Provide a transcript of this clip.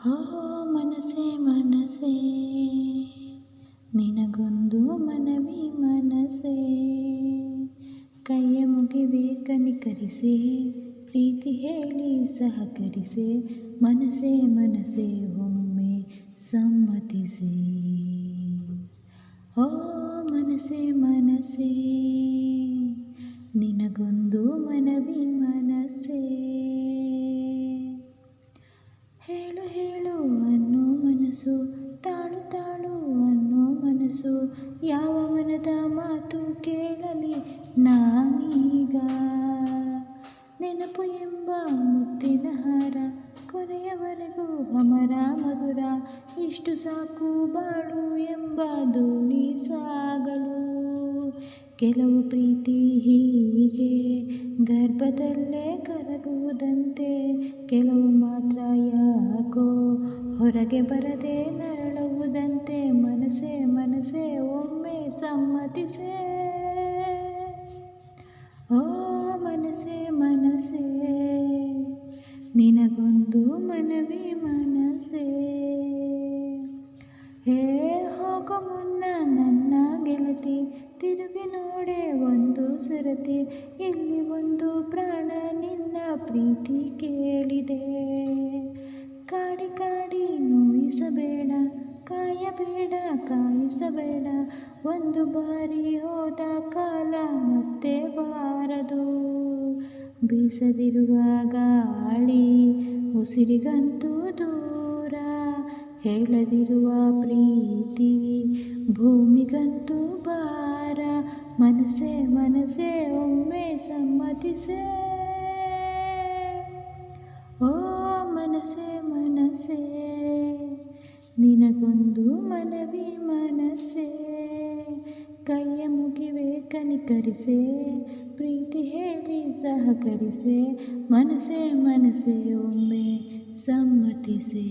ಹೋ ಮನಸೇ ಮನಸೇ, ನಿನಗೊಂದು ಮನವಿ ಮನಸೇ, ಕೈಯ ಮುಗಿವೆ ಕನಿಕರಿಸೆ, ಪ್ರೀತಿ ಹೇಳಿ ಸಹಕರಿಸೆ, ಮನಸೇ ಮನಸೇ ಒಮ್ಮೆ ಸಮ್ಮತಿಸೆ. ಓ ಮನಸೇ ಮನಸೇ, ನಿನಗೊಂದು ಮನವಿ ಮನಸೇ, ಹೇಳು ಹೇಳು ಅನ್ನೋ ಮನಸ್ಸು, ತಾಳು ತಾಳು ಅನ್ನೋ ಮನಸ್ಸು, ಯಾವ ಮನದ ಮಾತು ಕೇಳಲಿ ನಾನೀಗ. ನೆನಪು ಎಂಬ ಮುತ್ತಿನ ಹಾರ, ಕೊನೆಯವರೆಗೂ ಅಮರ ಮಧುರ, ಇಷ್ಟು ಸಾಕು ಬಾಳು ಎಂಬ ದೋಣಿ ಸಾಗಲು. ಕೆಲವು ಪ್ರೀತಿ ಹೀಗೆ ಗರ್ಭದಲ್ಲೇ ಕರಗುವುದಂತೆ, ಕೆಲವು ಮಾತ್ರ ಯಾಕೋ ಹೊರಗೆ ಬರದೆ ನರಳುವುದಂತೆ. ಮನಸೇ ಮನಸೇ ಒಮ್ಮೆ ಸಮ್ಮತಿಸೆ. ಓ ಮನಸೇ ಮನಸೇ, ನಿನಗೊಂದು ಮನವಿ ಮನಸೇ, ಹೋಗೋ ಮುನ್ನ ನನ್ನ ಗೆಳತಿ, ತಿರುಗಿ ನೋಡೆ ಒಂದು ಸರತಿ, ಇಲ್ಲಿ ಒಂದು ಪ್ರಾಣ ನಿನ್ನ ಪ್ರೀತಿ ಕೇಳಿದೆ. ಕಾಡಿ ಕಾಡಿ ನೋಯಿಸಬೇಡ, ಕಾಯಬೇಡ ಕಾಯಿಸಬೇಡ, ಒಂದು ಬಾರಿ ಹೋದ ಕಾಲ ಮತ್ತೆ ಬಾರದು. ಬೀಸದಿರುವ ಗಾಳಿ ಉಸಿರಿಗಂತೂ ದೂರ, ಹೇಳದಿರುವ ಪ್ರೀತಿ ಭೂಮಿಗಂತೂ ಭಾರ. ಮನಸೇ ಮನಸೇ ಒಮ್ಮೆ ಸಮ್ಮತಿಸೆ. ಓ ಮನಸೇ ಮನಸೇ, ನಿನಗೊಂದು ಮನವಿ ಮನಸೇ, ಕೈಯ ಮುಗಿವೆ ಕನಿಕರಿಸೆ, ಪ್ರೀತಿ ಹೇಳಿ ಸಹಕರಿಸೆ, ಮನಸೇ ಮನಸೇ ಒಮ್ಮೆ ಸಮ್ಮತಿಸೆ.